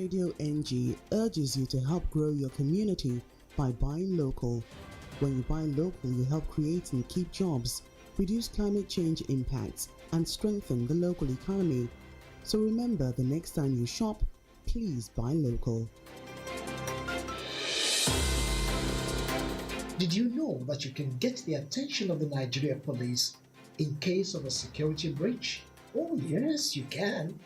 Radio NG urges you to help grow your community by buying local. When you buy local, you help create and keep jobs, reduce climate change impacts, and strengthen the local economy. So remember, the next time you shop, please buy local. Did you know that you can get the attention of the Nigeria police in case of a security breach? Oh yes, you can.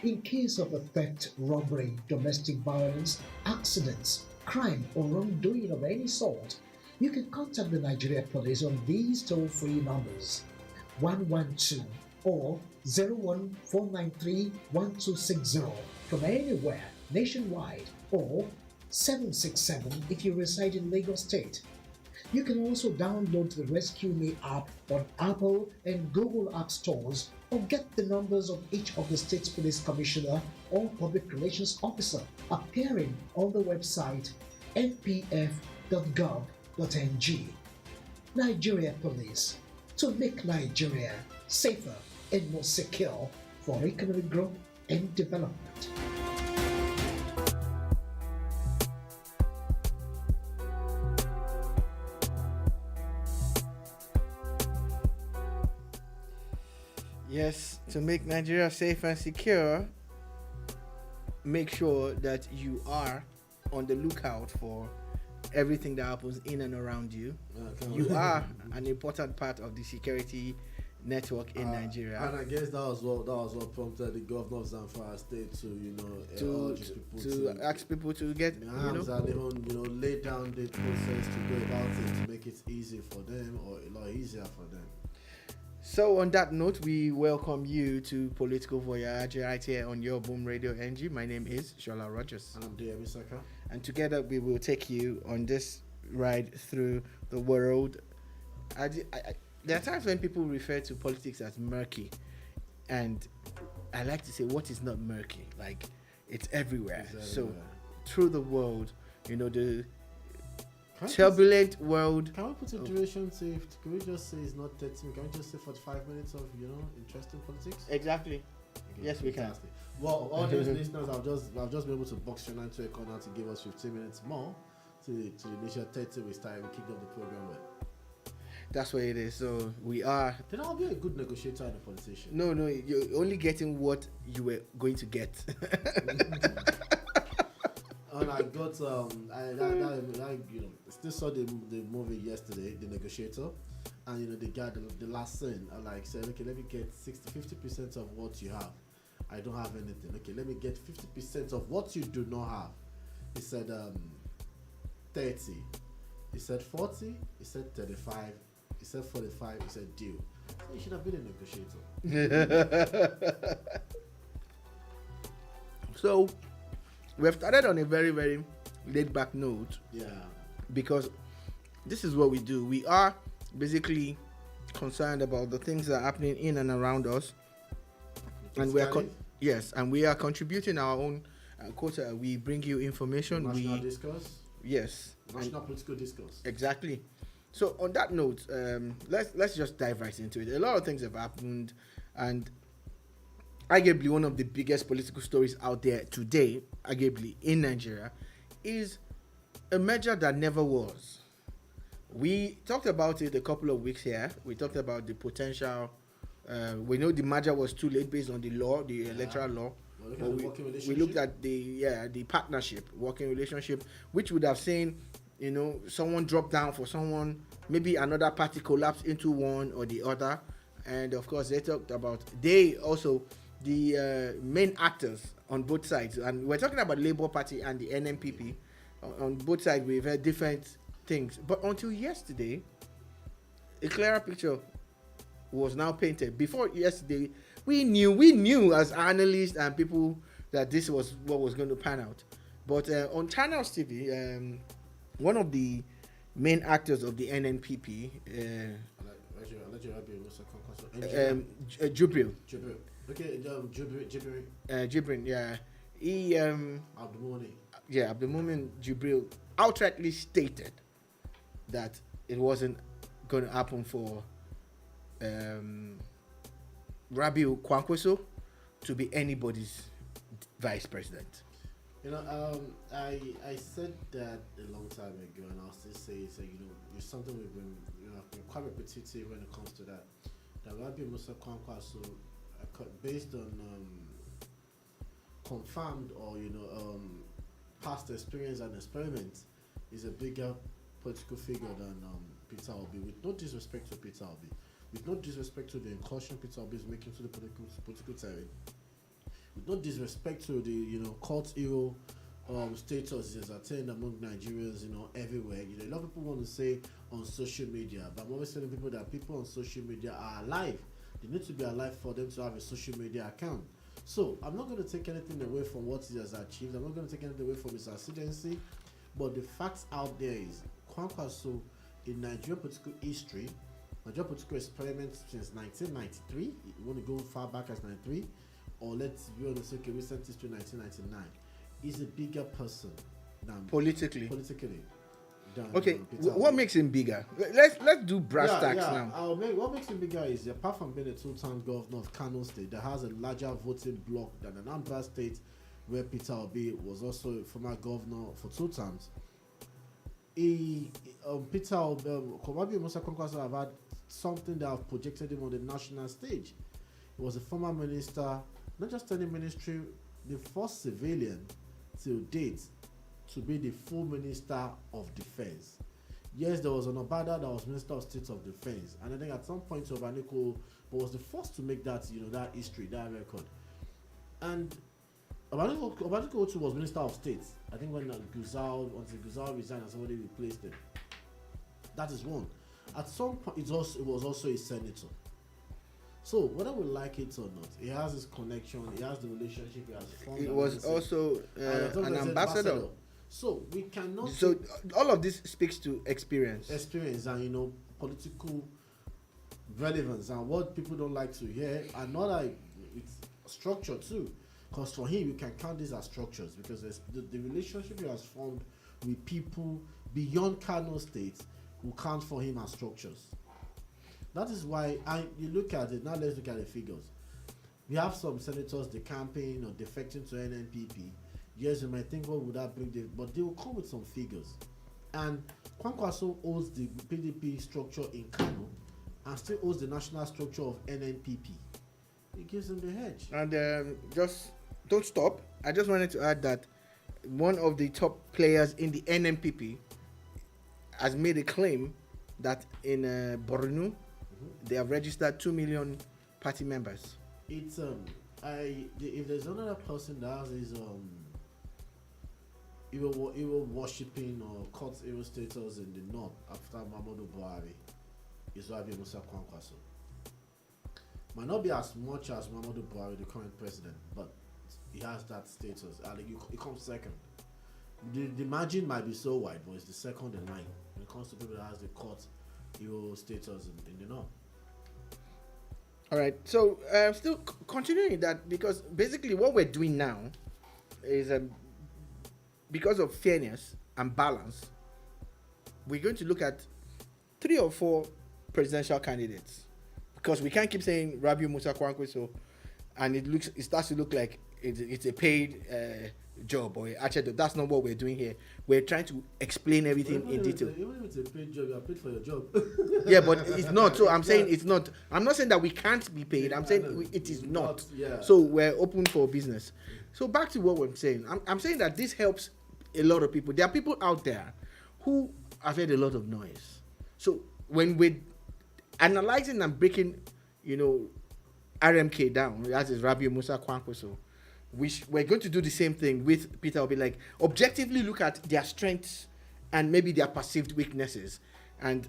In case of a theft, robbery, domestic violence, accidents, crime or wrongdoing of any sort, you can contact the Nigeria police on these toll-free numbers 112 or 01493-1260 from anywhere nationwide, or 767 if you reside in Lagos State. You can also download the Rescue Me app on Apple and Google App Stores, or get the numbers of each of the state's police commissioner or public relations officer appearing on the website npf.gov.ng. Nigeria Police, to make Nigeria safer and more secure for economic growth and development. Yes, to make Nigeria safe and secure, make sure that you are on the lookout for everything that happens in and around you. You are an important part of the security network in Nigeria. And I guess that was what prompted the governor of Zamfara State to urge people to ask people to get and even lay down the process to go about it, to make it easy for them, or a lot easier for them. So on that note, we welcome you to Political Voyage right here on your Boom Radio NG. My name is Shola Rogers. And I'm Rabiu Musa Kwankwaso. And together we will take you on this ride through the world. There are times when people refer to politics as murky. And I like to say, what is not murky? Like, it's everywhere. So through the world, the turbulent world. Can we put a duration to it? Can we just say it's not 30 minutes? Can we just say 45 minutes of interesting politics? Exactly. Okay, yes, we can. Well, all these listeners, I've just been able to box your into a corner to give us 15 minutes more to the initial 30 we started. We kicked off the program with. That's what it is. So we are. Then I'll be a good negotiator and a politician. No, you're only getting what you were going to get. And I got still saw the movie yesterday, The Negotiator, and the guy, the last scene, I said, okay, let me get 50% of what you have. I don't have anything. Okay, let me get 50% of what you do not have. He said 30. He said 40. He said 35. He said 45. He said deal. So you should have been a negotiator. So we've started on a very, very laid-back note. Yeah. Because this is what we do. We are basically concerned about the things that are happening in and around us, and we are we are contributing our own quota. We bring you information. National discourse. Yes. National political discourse. Exactly. So on that note, let's just dive right into it. A lot of things have happened, and arguably one of the biggest political stories out there today, arguably in Nigeria, is a merger that never was. We talked about it a couple of weeks here. We talked about the potential. We know the merger was too late based on the law, the electoral law. We looked at the partnership, working relationship, which would have seen, someone drop down for someone, maybe another party collapse into one or the other. And of course, they talked about the main actors on both sides. And we're talking about Labour Party and the NNPP. On both sides, we've had different things. But until yesterday, a clearer picture was now painted. Before yesterday, we knew as analysts and people that this was what was going to pan out. But on Channels TV, one of the main actors of the NNPP, Jubril. Okay, Jibrin, yeah. He Abdulmumin Jubril outrightly stated that it wasn't going to happen for Rabiu Kwankwaso to be anybody's vice president. I said that a long time ago, and I'll still say it. It's something we've been quite repetitive when it comes to that. That Rabiu Musa Kwankwaso, based on confirmed or past experience and experiment, is a bigger political figure than Peter Obi. With no disrespect to Peter Obi, with no disrespect to the incursion Peter Obi is making to the political terrain, with no disrespect to the cult hero status he has attained among Nigerians, everywhere. A lot of people want to say on social media, but I'm always telling people that people on social media are alive. They need to be alive for them to have a social media account. So I'm not going to take anything away from what he has achieved. I'm not going to take anything away from his ascendancy. But the facts out there is Kwankwaso in Nigerian political history, Nigerian political experiment since 1993. You want to go far back as 93, or let's be honest, okay, recent history 1999. Is a bigger person than politically. Than, okay, what makes him bigger? Let's do brass tacks now. What makes him bigger is, apart from being a two-time governor of Kano State, that has a larger voting bloc than Anambra State, where Peter Obi was also a former governor for 2 terms. Peter Rabiu Musa Kwankwaso have had something that have projected him on the national stage. He was a former minister, not just any ministry, the first civilian till date to be the full Minister of Defense. Yes, there was an Obada that was Minister of State of Defense, and I think at some point Obaniko was the first to make that that history, that record. And Obaniko was Minister of State. I think when Guzal resigned and somebody replaced him. That is one. At some point, it was also a senator. So whether we like it or not, he has his connection, he has the relationship, he has formed. He was also an ambassador. So we cannot. So all of this speaks to experience and political relevance, and what people don't like to hear, and not like it's structure too. Because for him, you can count these as structures, because the relationship he has formed with people beyond Kano State will count for him as structures. That is why you look at it. Now let's look at the figures. We have some senators decamping or defecting to NNPP. Yes, you might think, what would that bring them? But they will come with some figures. And Kwankwaso owns the PDP structure in Kano and still owns the national structure of NNPP. It gives them the hedge. And just don't stop. I just wanted to add that one of the top players in the NNPP has made a claim that in Borno, they have registered 2 million party members. It's if there's another person that has his evil worshipping or cult hero status in the north after Muhammadu Buhari, is Rabiu Musa Kwankwaso. Might not be as much as Muhammadu Buhari, the current president, but he has that status. He comes second. The margin might be so wide, but it's the second in line when it comes to people that has the cult hero status in the north. All right, so still continuing that, because basically what we're doing now is because of fairness and balance, we're going to look at 3 or 4 presidential candidates, because we can't keep saying Rabiu Musa Kwankwaso and it starts to look like it's a paid job or actually that's not what we're doing here. We're trying to explain everything in detail. Even if it's a paid job, you're paid for your job. Yeah, but it's not. So I'm saying it's not. I'm not saying that we can't be paid. I'm saying it is not. Yeah. So we're open for business. So back to what we're saying. I'm saying that this helps a lot of people. There are people out there who have heard a lot of noise. So when we're analyzing and breaking, RMK down, that is Rabiu Musa Kwankwaso, we're going to do the same thing with Peter Obi, like objectively look at their strengths and maybe their perceived weaknesses. And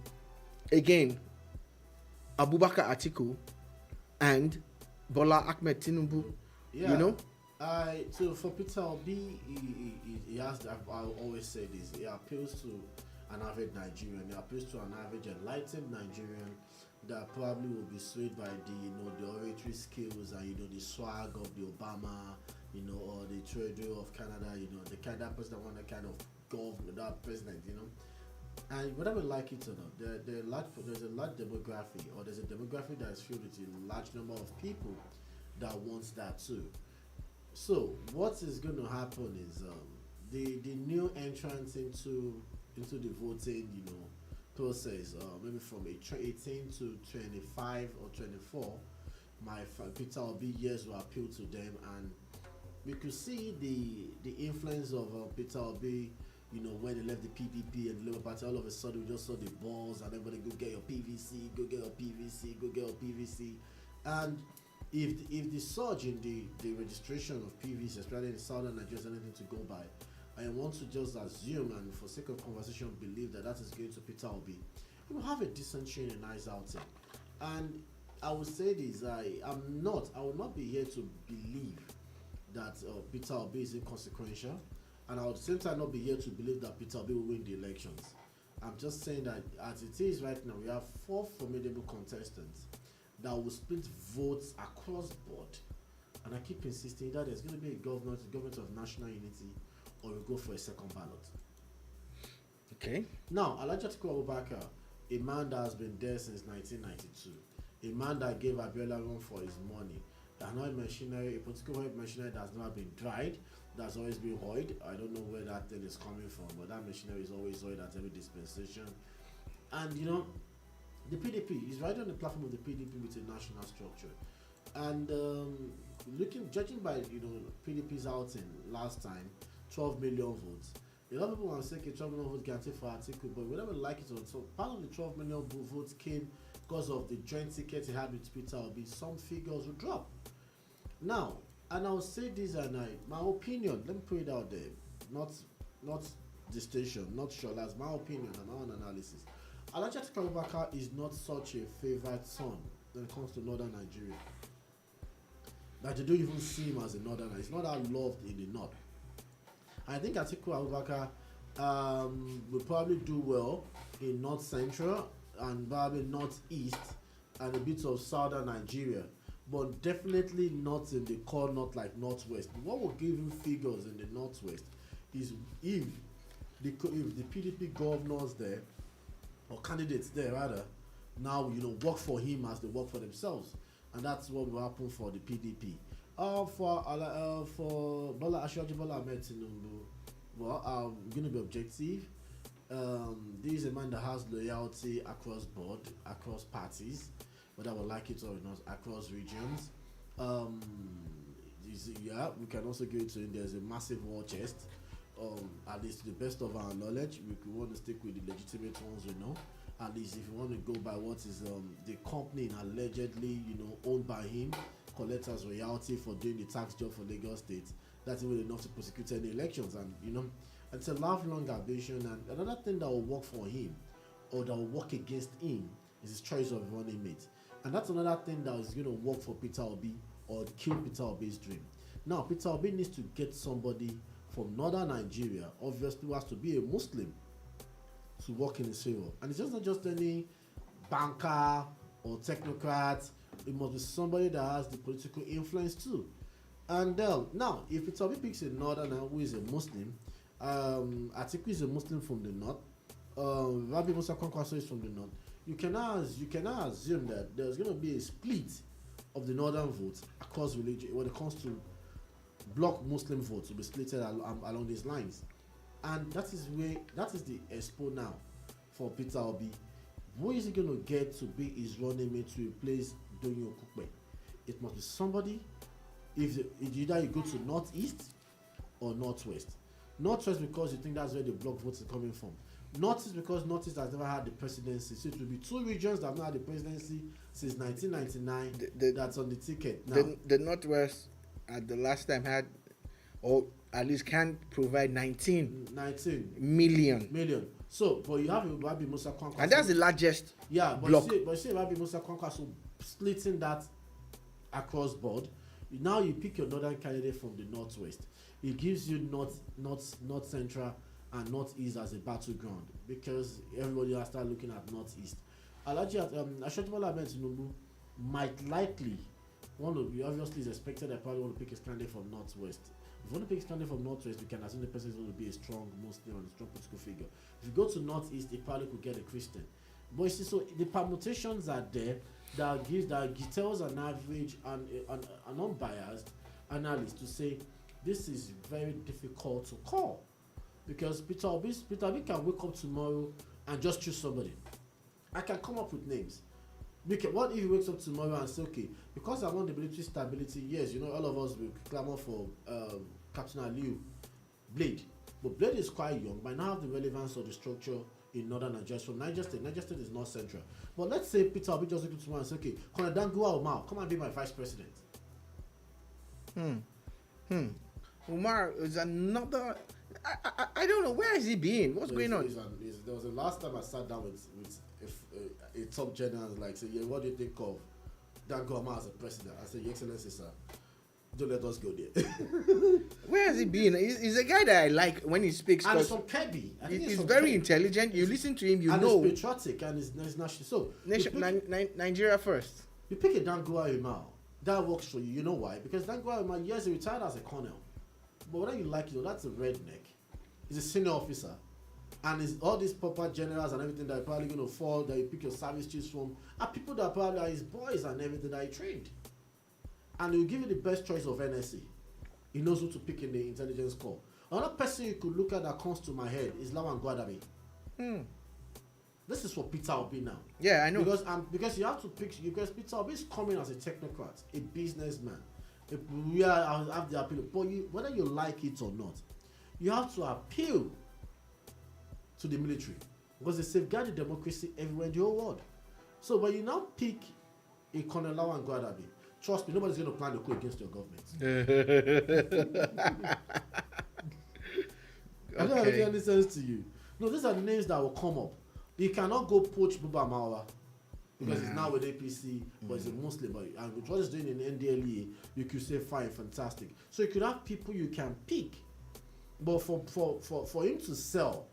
again, Abubakar Atiku and Bola Ahmed Tinubu, So for Peter Obi, he has, I always say this, he appeals to an average Nigerian, he appeals to an average enlightened Nigerian that probably will be swayed by the oratory skills and the swag of the Obama, or the Trudeau of Canada, the kind of person that want to kind of govern that president, And whether we like it or not, there's a large demography, or there's a demography that is filled with a large number of people that wants that too. So what is going to happen is the new entrance into the voting, process, maybe from 18 to 25 or 24, Peter Obi years will appeal to them, and we could see the influence of Peter Obi. When they left the PDP and the Labour Party, all of a sudden we just saw the balls and everybody go get your PVC, go get your PVC, go get your PVC. And if the surge in the registration of PVC, especially in southern Nigeria, is anything to go by, I want to just assume, and for sake of conversation, believe that is going to Peter Obi. Have a decent showing, a nice outing. And I will say this: I will not be here to believe that Peter Obi is inconsequential. And I would at the same time not be here to believe that Peter Obi will win the elections. I'm just saying that as it is right now, we have 4 formidable contestants that will split votes across board. And I keep insisting that there's going to be a government of national unity, or we go for a second ballot. Okay. Now, Atiku Abubakar, a man that has been there since 1992, a man that gave Abiola room for his money, a political machinery that has never been dried, that's always been oiled. I don't know where that thing is coming from, but that machinery is always oiled at every dispensation. And the PDP is right on the platform of the PDP with a national structure. And judging by PDP's outing last time, 12 million votes. A lot of people want to say 12 million votes guaranteed for Atiku, but we never like it. So part of the 12 million votes came because of the joint ticket he had with Peter Obi. Some figures will drop. Now, and I'll say this, and my opinion, let me put it out there, not the station, not Shola's, my opinion and my own analysis. Atiku Abubakar is not such a favorite son when it comes to northern Nigeria. That they don't even see him as a northerner. He's not that loved in the north. I think Atiku Abubakar will probably do well in north central and probably northeast and a bit of southern Nigeria, but definitely not in the core north like northwest. What will give him figures in the northwest is if the PDP governors there, or candidates there rather, now work for him as they work for themselves, and that's what will happen for the PDP. For Bola Tinubu, well, I'm going to be objective. This is a man that has loyalty across board, across parties, whether we like it or not, across regions. We can also go to him. There's a massive war chest. At least to the best of our knowledge, we want to stick with the legitimate ones we know. At least if you want to go by what is the company allegedly owned by him, collect as royalty for doing the tax job for Lagos State, that's even enough to prosecute any elections. And it's a lifelong ambition. And another thing that will work for him or that will work against him is his choice of running mate. And that's another thing that is going to work for Peter Obi or kill Peter Obi's dream. Now, Peter Obi needs to get somebody from northern Nigeria, obviously who has to be a Muslim, to work in his favor. And it's just not just any banker or technocrat. It must be somebody that has the political influence too. And now, if Peter Obi picks a northerner who is a Muslim, Atiku is a Muslim from the north, Rabiu Musa Kwankwaso is from the north, you cannot assume that there's going to be a split of the northern votes across religion when it comes to block Muslim votes to be split along these lines. And that is the expo now for Peter Obi. Who is he going to get to be his running mate to replace Donyo Kukpe? It must be somebody. If either you go to northeast or northwest. Northwest because you think that's where the block votes are coming from. Northeast because northeast has never had the presidency. So it will be 2 regions that have not had the presidency since 1999. That's on the ticket now. The northwest at the last time had, or at least can provide 19 million. So, but you have Rabiu Musa Kwankwaso, and that's the largest block. But you see Rabiu Musa Kwankwaso splitting that across board. Now you pick your northern candidate from the northwest. It gives you north central and northeast as a battleground because everybody has started looking at northeast. Ademola Adeleke might likely obviously is expected that probably want to pick his candidate from northwest. If you want to pick his candidate from northwest, you can assume the person is going to be a strong Muslim and a strong political figure. If you go to northeast, he probably could get a Christian. But you see, so the permutations are there that tells an average and unbiased analysts to say this is very difficult to call because Peter Obi can wake up tomorrow and just choose somebody. I can come up with names. Because what if he wakes up tomorrow and say, okay, because I want the military stability, yes, all of us will clamor for Captain Aliu Blade. But Blade is quite young, might not have the relevance or the structure in northern Nigeria. From Niger State is not central. But let's say Peter Obi just wakes up tomorrow and say, okay, Colonel Dangua Umar, come and be my vice president. Umar is another. I don't know, where is he being? What's going on? There was the last time I sat down with a top general like say, yeah, what do you think of Dangua Umar as a president? I said, Your Excellency, sir, don't let us go there. Where has he been? He's a guy that I like when he speaks. And he's from Kebbi. He's very intelligent. You listen to him, and he's patriotic and he's national. So Nigeria first. You pick a Dangua Umar, that works for you. You know why? Because Dangua Umar, yes, he retired as a colonel. But whether you like it, that's a redneck. He's a senior officer. And it's all these proper generals and everything that are probably going to fall, that you pick your service chiefs from, are people that probably are his boys and everything that he trained. And he'll give you the best choice of NSC. He knows who to pick in the intelligence corps. Another person you could look at that comes to my head is Lawan Gwadabe. This is for Peter Obi now. Yeah, I know. Because you have to pick, because Peter Obi is coming as a technocrat, a businessman. We have the appeal, but whether you like it or not, you have to appeal to the military because they safeguard the democracy everywhere in the whole world. So when you now pick a Colonel Lawan Gwadabe, trust me, nobody's going to plan a coup against your government. I don't know if it makes any sense to you. No, these are the names that will come up. You cannot go poach Buba Mawa because he's now with APC, but he's a Muslim. And with what he's doing in NDLEA, you could say fine, fantastic. So you could have people you can pick, but for him to sell,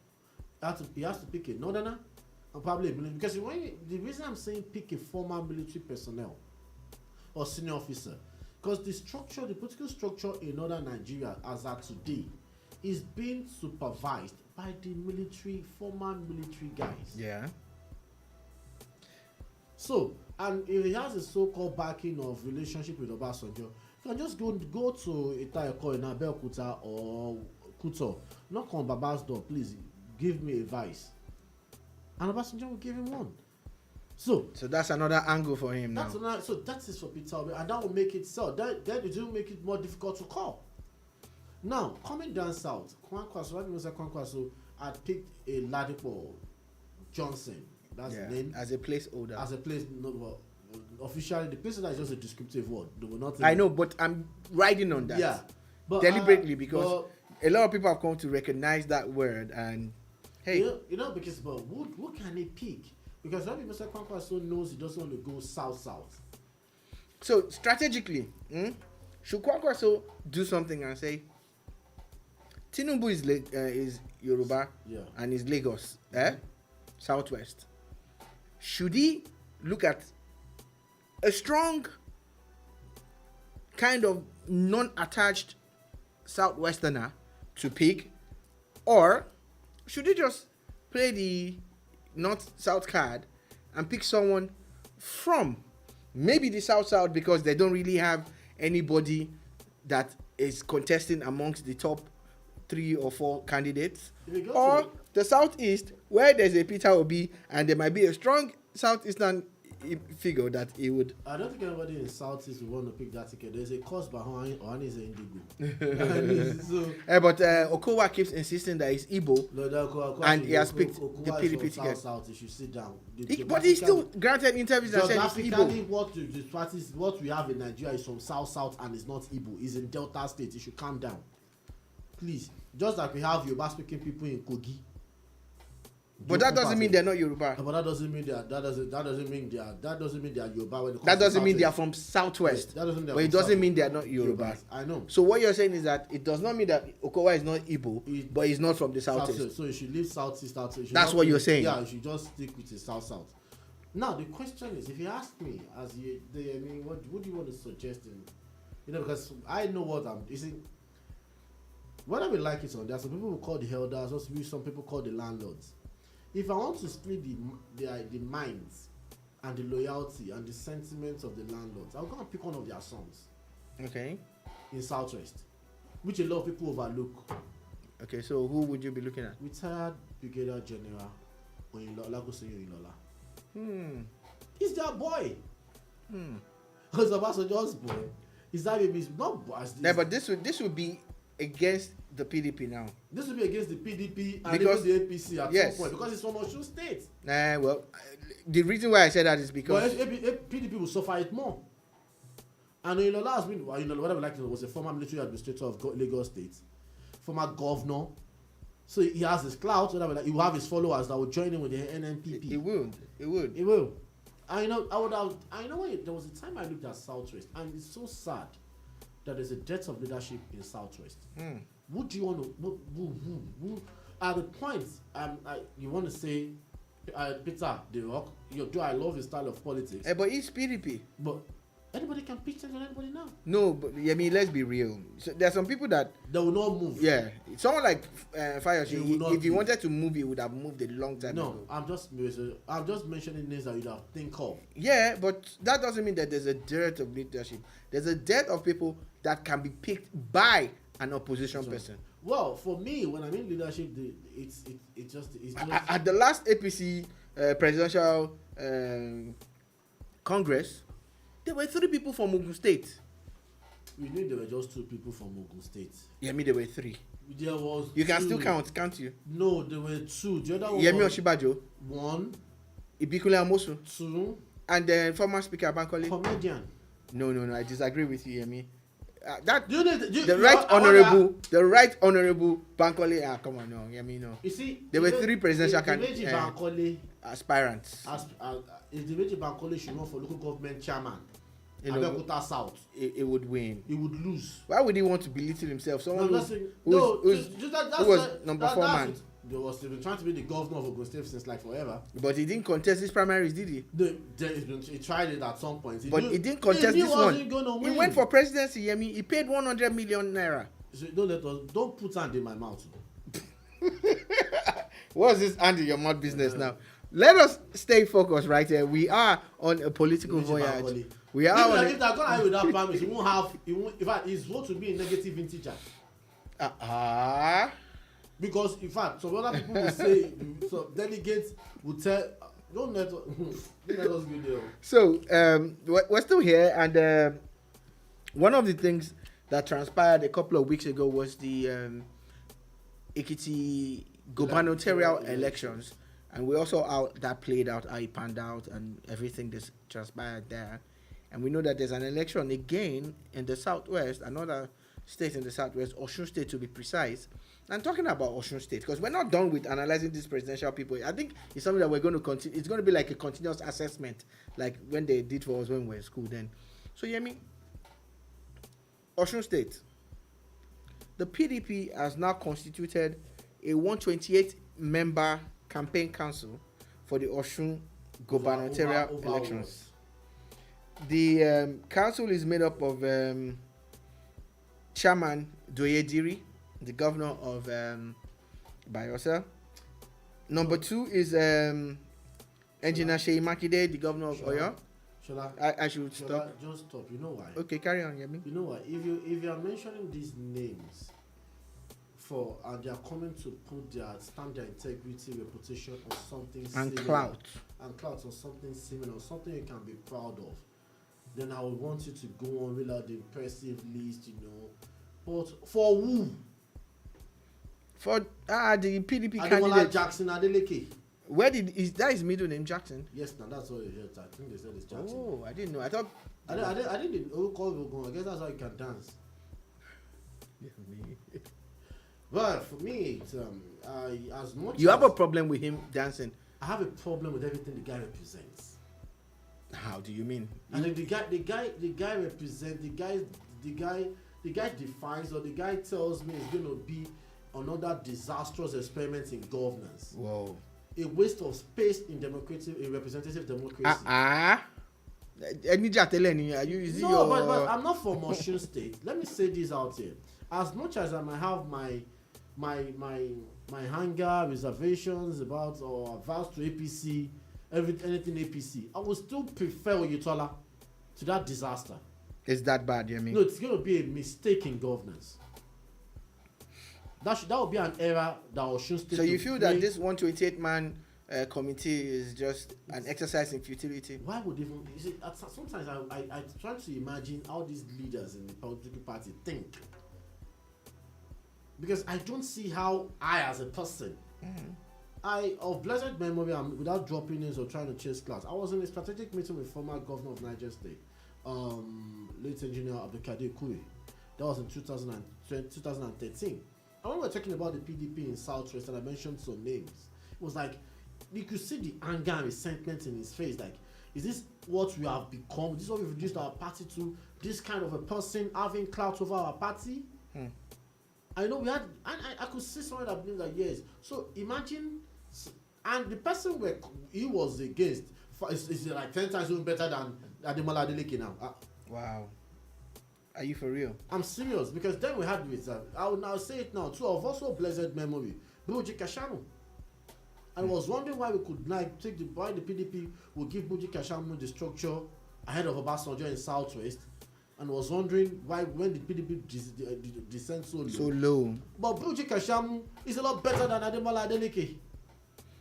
he has to pick a northerner and probably a military. Because the reason I'm saying pick a former military personnel or senior officer, because the political structure in northern Nigeria as at today is being supervised by the former military guys. Yeah. So, and if he has a so-called backing of relationship with Obasanjo, you can just go to Itayoko in Abeokuta or Kuto, knock on Baba's door, please give me advice, and Obasanjo will give him one. So that's another angle for him now. So that is for Peter Obi, and that will make it sell. Then it will make it more difficult to call. Now, coming down south, Rabiu Musa Kwankwaso had picked a Ladipo Johnson. That's the name. As a placeholder. Officially, the placeholder is just a descriptive word. They will not. I know, but I'm riding on that. Yeah, but deliberately because a lot of people have come to recognize that word and. Hey, because who can he pick? Because Rabiu Musa Kwankwaso knows he doesn't want to go south. So strategically, should Kwankwaso do something and say, Tinubu is Yoruba and is Lagos, Southwest. Should he look at a strong kind of non-attached Southwesterner to pick, or should he just play the North-South card and pick someone from maybe the South because they don't really have anybody that is contesting amongst the top 3 or 4 candidates, or the Southeast where there's a Peter Obi and there might be a strong Southeastern figure that he would. I don't think anybody in Southeast would want to pick that ticket. There's a cost behind Ohani's Indigo. But Okowa keeps insisting that he's Igbo, and he has picked the PDP ticket. South, you should sit down. But he still granted interviews and said he's Igbo. What we have in Nigeria is from South and it's not Igbo. It's in Delta State. You should calm down, please. Just like we have Yoruba speaking people in Kogi. But that doesn't mean they're not Yoruba. But that doesn't mean they are Yoruba. When that doesn't mean they are from Southwest. Yes, but it doesn't mean they are not Yoruba. I know. So what you're saying is that it does not mean that Okowa is not Igbo, but he's not from the Southeast. So you should leave Southeast out. That's what you're saying. Yeah, you should just stick with the South. Now the question is, if you ask me, what do you want to suggest? Because I know what I'm. You see, whether we like it or not, there are some people who call the elders, some people call the landlords. If I want to split the minds and the loyalty and the sentiments of the landlords, I'll go and pick one of their sons. Okay. in Southwest, which a lot of people overlook. Okay, so who would you be looking at? Retired Brigadier General Oyinlola. He's their boy. Because Obasanjo's boy. Is that baby? Not. Yeah, but this would be against the PDP now. This will be against the PDP and because, even the APC at some point because it's from Osun State. Well, the reason why I said that is because PDP will suffer it more. And Oyinlola has been, whatever like was a former military administrator of Lagos State, former governor. So he has his clout. Whatever, like, he will have his followers that will join him with the NNPP. He would. He will. I know. There was a time I looked at Southwest, and it's so sad that there's a dearth of leadership in Southwest. Who do you want to? Who at the point you want to say, Peter The Rock? Do I love his style of politics? But he's PDP. But anybody can pitch on anybody now. No, but I mean, let's be real. So there are some people that they will not move. Yeah, someone like Fayoshi, if he wanted to move, he would have moved a long time ago. I'm just mentioning names that you'd have think of. Yeah, but that doesn't mean that there's a dearth of leadership. There's a dearth of people that can be picked by an opposition person. Well, for me, when I mean leadership, it's just at the last APC presidential Congress, there were 3 people from Ogun State. We knew there were just 2 people from Ogun State. Yemi, there were 3. There was. You can 2. still count, can't you? No, there were 2. The other one. Yemi Oshibajo. 1. Ibikule Amosu. 2. And then former Speaker Bankole. Comedian. No, I disagree with you, Yemi. The right honorable Bankole. Come on, no, Yemi, no. You see, there were 3 presidential aspirants. If the Meji Bankole should run for local government chairman, Abubakar South, it would win. He would lose. Why would he want to belittle himself? Someone who was number 4 man. They was been trying to be the governor of Ogun State since like forever. But he didn't contest his primaries, did he? He tried it at some point. He didn't contest this one. He went for presidency. I mean, he paid 100 million naira. So don't put hand in my mouth. What's this hand in your mouth business now? Let us stay focused right here. We are on a political voyage. We are. If they're gonna with that promise, he won't have. In fact, his vote will be a negative integer. Because in fact, some other people will say, so delegates will tell, don't let us go there. So we're still here, and one of the things that transpired a couple of weeks ago was the Ekiti gubernatorial elections, and we also how that played out, how it panned out, and everything that transpired there. And we know that there's an election again in the southwest, another state in the southwest, Osun State to be precise. And talking about Osun State, because we're not done with analyzing these presidential people. I think it's something that we're going to continue. It's going to be like a continuous assessment, like when they did for us when we were in school then. So, Yemi, Osun State, the PDP has now constituted a 128-member campaign council for the Osun gubernatorial elections. The council is made up of Chairman Doyediri, the governor of Bayelsa. Number 2 is Engineer Sheyi Makinde, the governor of Oyo. I should stop. Just stop. You know why? Okay, carry on, Yemi. You know why? If you are mentioning these names and they are coming to stamp their integrity, reputation on something and similar, clout on something similar, something you can be proud of, then I would want you to go on without the impressive list, But for who? For the PDP Ademola candidate Jackson Adeleke. Where is his middle name Jackson? Yes, now that's what it is. I think they said it's Jackson. Oh, I didn't know. I thought I didn't call Ogun. I guess that's how you can dance. But for me, it's, as much you have a problem with him dancing. I have a problem with everything the guy represents. How do you mean? And if the guy represents the guy defines, or the guy tells me it's going to be another disastrous experiment in governance. Whoa. A waste of space in representative democracy. But I'm not from Osun State. Let me say this out here. As much as I might have my anger, reservations about or averse to APC, anything APC, I would still prefer Oyetola to that disaster. It's that bad, you mean? No, it's going to be a mistake in governance. That would be an error that Osun State. So you feel that this 128-man committee is just an exercise in futility? Why would even? You see, sometimes I try to imagine how these leaders in the political party think, because I don't see how I, as a person, I of blessed memory, without dropping names or trying to chase class, I was in a strategic meeting with former governor of Niger State, late engineer Abubakar. That was in 2013. And when we were talking about the PDP in Southwest, and I mentioned some names, it was like you could see the anger and resentment in his face. Like, is this what we have become? Is this what we've reduced our party to? This kind of a person having clout over our party? I know we had, and I could see someone that believed that, yes. So imagine, and the person he was against is like 10 times even better than Ademola Adeleke now. Wow. Are you for real? I'm serious, because then we had with I will now say it now. Two of also blessed memory, Buji Kashanu. I was wondering why we could take why the PDP would give Buji Kashanu the structure ahead of Obasanjo in Southwest, and was wondering why when the PDP descend so low. But Buji Kashanu is a lot better than Ademola Adeleke.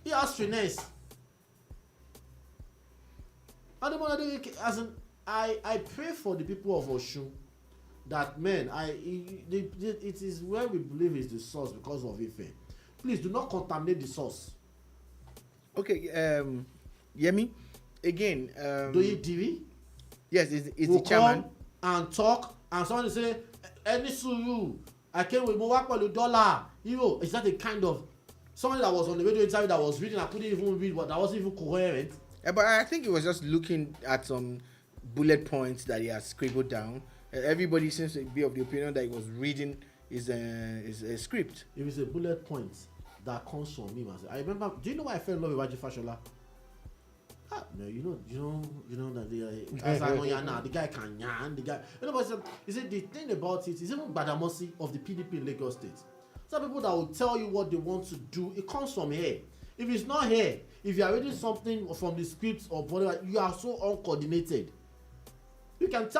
He has finesse. Ademola Adeleke, I pray for the people of Osun that, man, it is where we believe is the source because of Ife. Please do not contaminate the source. Okay, Yemi, again, do you TV? Yes, is the chairman. Come and talk, and someone say, any suru, I came with $1 euro. Is that a kind of someone that was on the radio interview that was reading? I couldn't even read, but that wasn't even coherent. But I think he was just looking at some bullet points that he has scribbled down. Everybody seems to be of the opinion that he was reading is a script. It was a bullet point that comes from me, man. I remember. Do you know why I fell in love with Raji Fashola? No, you know that the guy can yarn. The guy, you know, but you see, the thing about it is even Badamosi of the PDP in Lagos State. Some people that will tell you what they want to do, it comes from here. If it's not here, if you are reading something from the scripts or whatever, you are so uncoordinated. You can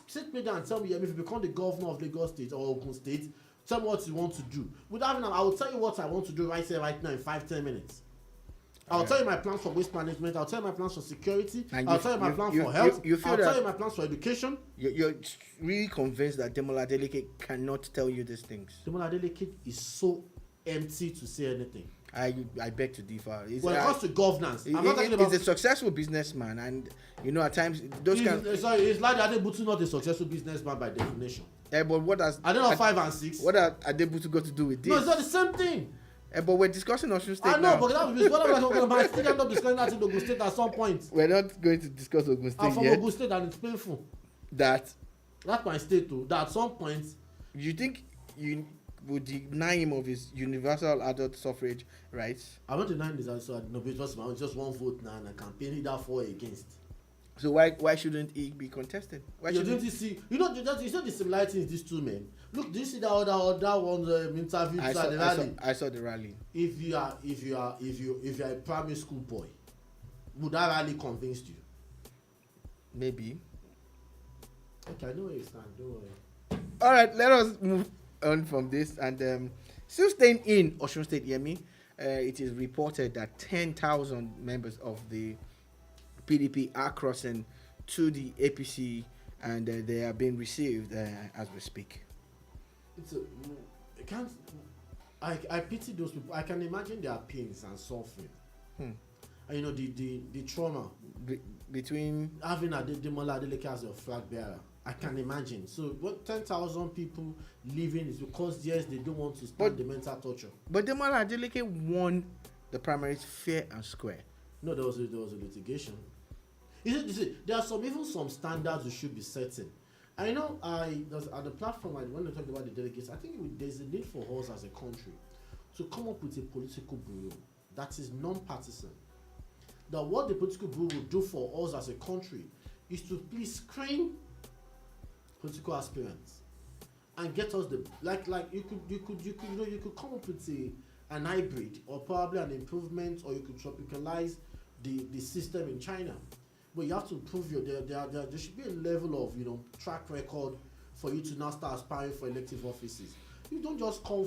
sit me down and tell me if you become the governor of Lagos State or Ogun State, tell me what you want to do. Without I will tell you what I want to do right here, right now in 5-10 minutes. I'll tell you my plans for waste management. I'll tell you my plans for security. I'll tell you my plans for health. I'll tell you my plans for education. You're really convinced that Ademola Adeleke cannot tell you these things. Ademola Adeleke is so empty to say anything. I beg to differ. When it comes to governance, I'm not talking about. He's a successful businessman, and you know at times those it's like Adebutu not a successful businessman by definition. But what does I don't know 5 and 6. What are Adebutu got to do with this? No, it's not the same thing. But we're discussing Osun State. I know, but that was what I'm talking about. I still end up discussing that in Ogun State at some point. We're not going to discuss Ogun State. I'm from Ogun State, and it's painful. That's my state too. That at some point, you think you would deny him of his universal adult suffrage rights? I'm not denying this. So no, it's just one vote now, and I campaign either for or against. So why shouldn't he be contested? Why shouldn't you see? You know the similarity in these two men. Look, do you see that other one interview at the rally? I saw the rally. If you are a primary school boy, would that rally convince you? Maybe. Okay, I know where you stand. Don't worry. All right, let us move on from this, and still staying in Osun State, Yemi. It is reported that 10,000 members of the PDP are crossing to the APC, and they are being received as we speak. I pity those people. I can imagine their pains and suffering. And you know the trauma between having Ademola Adeleke as a flag bearer. I can imagine. So what 10,000 people leaving is because yes, they don't want to stand the mental torture. But Ademola Adeleke won the primaries fair and square. No, there was a litigation. You see, there are some standards we should be setting. I know at the platform when we talked about the delegates, I think there's a need for us as a country to come up with a political bureau that is non-partisan. That what the political bureau will do for us as a country is to please screen political aspirants and get us the you could come up with an hybrid or probably an improvement, or you could tropicalize the system in China. but you have to prove there should be a level of track record for you to now start aspiring for elective offices. You don't just come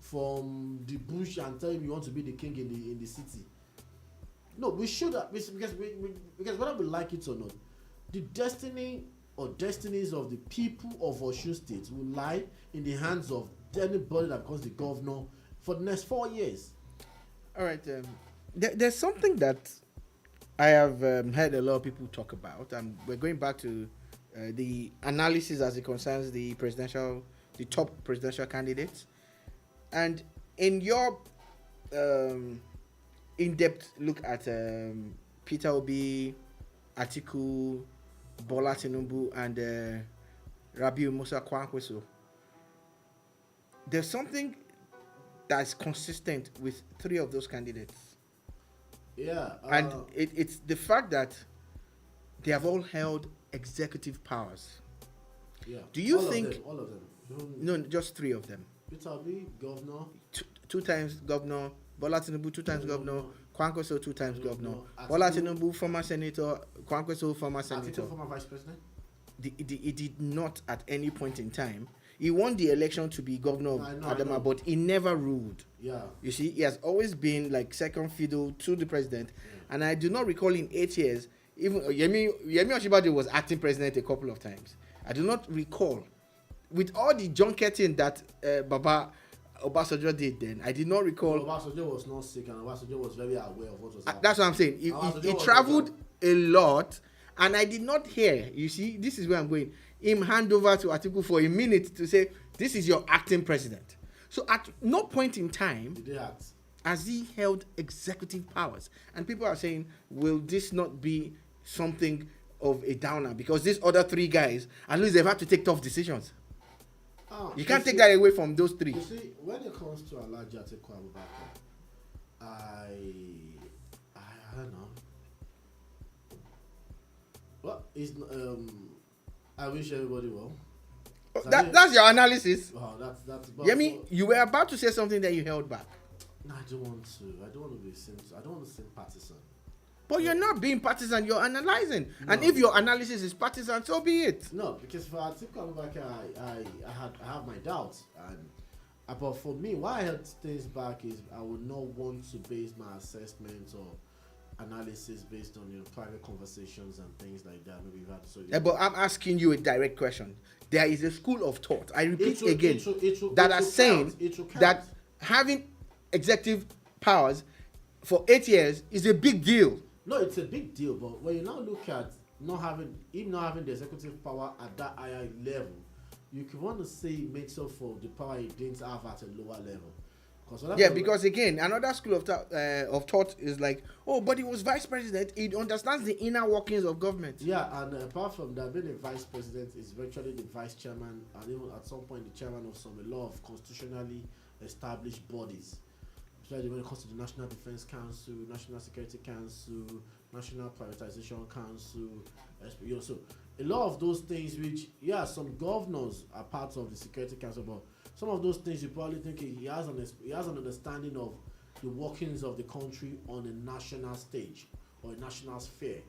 from the bush and tell him you want to be the king in the city. No, we should because whether we like it or not, the destiny or destinies of the people of Osun State will lie in the hands of anybody that becomes the governor for the next 4 years. All right. There's something that I have heard a lot of people talk about, and we're going back to the analysis as it concerns the top presidential candidates. And in your in-depth look at Peter Obi, Atiku, Bola Tinubu, and Rabiu Musa Kwankwaso, there's something that's consistent with three of those candidates. Yeah. And it's the fact that they have all held executive powers. Yeah. Do you all think... All of them. No, just three of them. Peter Obi, governor. Two times governor. Bola Tinubu, 2 times governor. Kwankwaso, 2 times governor. Atiku, Bola Tinubu, former senator. Kwankwaso, former senator. Atiku, former vice president. He did not at any point in time. He won the election to be governor of Adamawa, but he never ruled. Yeah. You see, he has always been like second fiddle to the president. Yeah. And I do not recall in 8 years, even Yemi Osinbajo was acting president a couple of times. I do not recall. With all the junketing that Baba Obasanjo did then, I did not recall. Obasanjo was not sick, and Obasanjo was very aware of what was happening. That's what I'm saying. He traveled a lot, and I did not hear, you see, this is where I'm going, him hand over to Atiku for a minute to say, this is your acting president. So at no point in time has he held executive powers. And people are saying, will this not be something of a downer? Because these other three guys, at least they've had to take tough decisions. You can't take that away from those three. You see, when it comes to Alhaji Atiku Abubakar, I don't know. Well, I wish everybody well. That's your analysis. Wow, that's. Yemi, you were about to say something that you held back. No, I don't want to. I don't want to be I don't want to seem partisan. But you're not being partisan, you're analyzing. No. And if your analysis is partisan, so be it. No, because for Atiku Abubakar, I have my doubts. But for me, why I held things back is I would not want to base my assessment or analysis based on private conversations and things like that. Maybe we've had but I'm asking you a direct question. There is a school of thought, I repeat again, that are saying that having executive powers for 8 years is a big deal. No, it's a big deal, but when you now look at not having the executive power at that higher level, you can want to say makes up for the power he didn't have at a lower level. Because again, another school of thought is like, oh, but he was vice president. He understands the inner workings of government. Yeah, and apart from that, being a vice president is virtually the vice chairman, and even at some point the chairman of a lot of constitutionally established bodies. Especially when it comes to the National Defense Council, National Security Council, National Privatization Council, so a lot of those things which, some governors are part of the Security Council, but some of those things you probably think he has an understanding of the workings of the country on a national stage or a national sphere.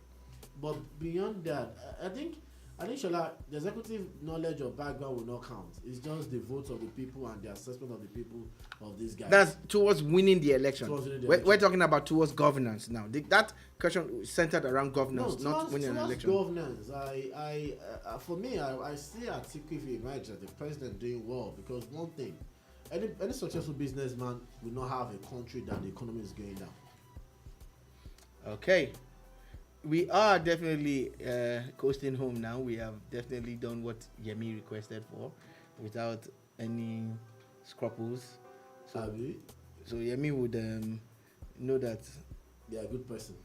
But beyond that, I think Shola, the executive knowledge or background will not count. It's just the votes of the people and the assessment of the people of these guys. That's towards winning the election. We're talking about towards governance now. That question is centered around governance, not winning an election. Governance. For me, I see Atiku if he emerges as the president doing well, because one thing, any successful businessman will not have a country that the economy is going down. Okay. We are definitely coasting home now. We have definitely done what Yemi requested for without any scruples. So Yemi would know that they are a good person.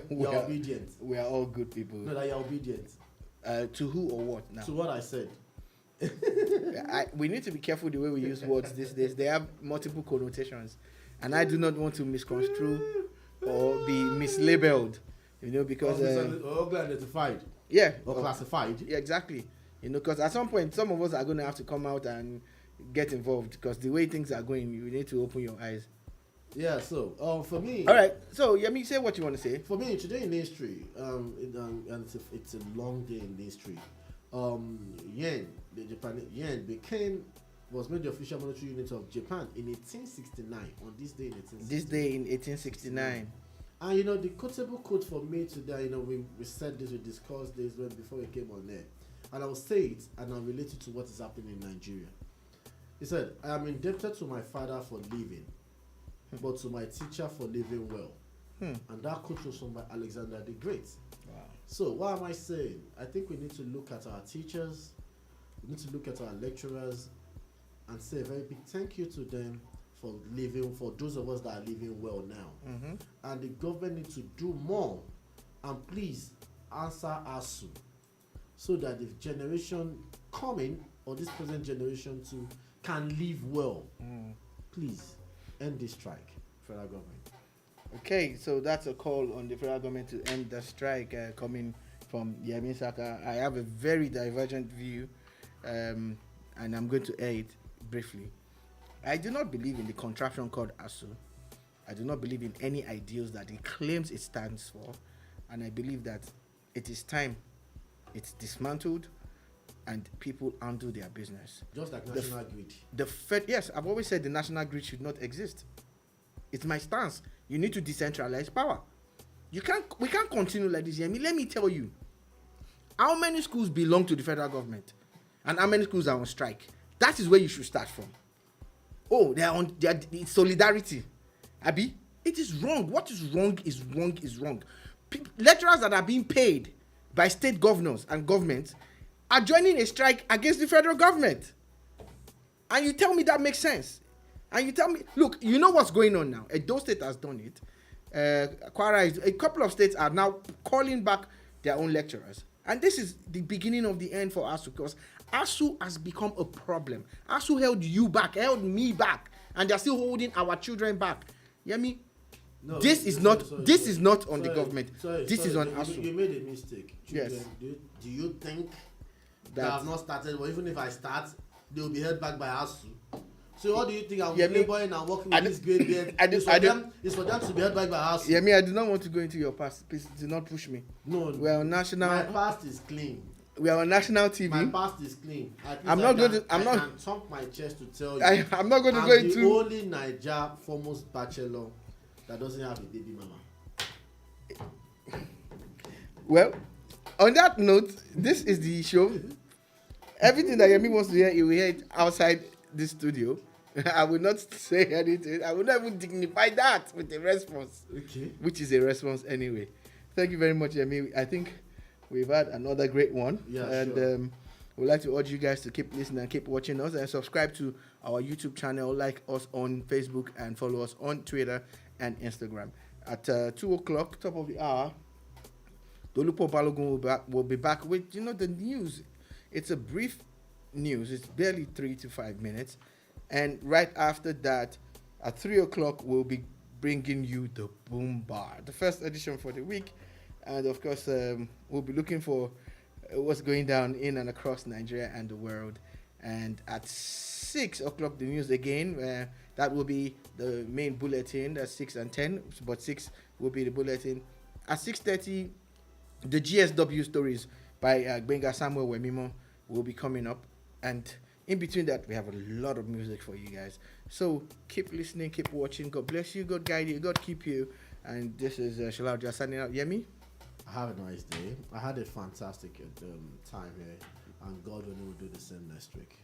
You're obedient. We are all good people. No, that you're obedient. To who or what now? To what I said. We need to be careful the way we use words these days. They have multiple connotations. And I do not want to misconstrue or be mislabeled. Because or identified, or classified. Yeah, exactly. Because at some point, some of us are going to have to come out and get involved. Because the way things are going, you need to open your eyes. Yeah. So, for me, All right. So, Yemi, say what you want to say. for me today in history, and it's a long day in history. Yen, the Japanese yen was made the official monetary unit of Japan in 1869. On this day in 1869. This day in 1869. And the quotable quote for me today, we said this, we discussed this before we came on there. And I'll say it and I'll relate it to what is happening in Nigeria. He said, I am indebted to my father for living, but to my teacher for living well. And that quote was from by Alexander the Great. Wow. So what am I saying? I think we need to look at our teachers, we need to look at our lecturers, and say a very big thank you to them for living, for those of us that are living well now. And the government needs to do more, and please answer ASU, so that the generation coming, or this present generation too, can live well. Please end this strike, federal government. Okay, so that's a call on the federal government to end the strike coming from Yemi Saka. I have a very divergent view, and I'm going to air it briefly. I do not believe in the contraption called ASU. I do not believe in any ideals that it claims it stands for, and I believe that it is time it's dismantled and people undo their business. Just like national grid. Yes, I've always said the national grid should not exist. It's my stance. You need to decentralize power. We can't continue like this. Let me tell you, how many schools belong to the federal government and how many schools are on strike? That is where you should start from. Oh, it's solidarity. Abi, it is wrong. What is wrong is wrong is wrong. Lecturers that are being paid by state governors and governments are joining a strike against the federal government. And you tell me that makes sense. And you tell me, look, you know what's going on now. Edo State has done it. A couple of states are now calling back their own lecturers. And this is the beginning of the end for ASU, because ASU has become a problem. ASU held you back, held me back, and they're still holding our children back. Yemi, No, this is not on the government. This is on ASU. You made a mistake. Yes. Do you think that That- I have not started, or even if I start, they will be held back by ASU? So what do you think? I'm Yeah, laboring and working with this great beard. It's for them to be held back by ASU. Yemi, I do not want to go into your past. Please do not push me. No, We are on national. my past is clean. We are on national TV. My past is clean. I'm not going to. I can thump my chest to tell you. I'm not going to I'm go into. the only Naija foremost bachelor that doesn't have a baby mama. Well, on that note, this is the show. Everything that Yemi wants to hear, he will hear it outside this studio. I will not say anything. I will not even dignify that with a response, Okay. which is a response anyway. Thank you very much, Yemi. I think we've had another great one. Yeah, and sure. we'd like to urge you guys to keep listening and keep watching us, and subscribe to our YouTube channel, like us on Facebook, and follow us on Twitter and Instagram. At 2 o'clock, top of the hour, Dolupo Balogun will be back with the news. It's a brief news. It's barely 3 to 5 minutes. And right after that, at 3 o'clock, we'll be bringing you the Boom Bar, the first edition for the week. And of course, we'll be looking for what's going down in and across Nigeria and the world. And at 6 o'clock, the news again. That will be the main bulletin. That's 6 and 10, but 6 will be the bulletin. At 6:30, the GSW stories by Benga Samuel Wemimo will be coming up. And in between that, we have a lot of music for you guys. So keep listening, keep watching. God bless you, God guide you, God keep you. And this is Shalauja signing out. Yemi? Have a nice day. I had a fantastic time here, and God willing will do the same next week.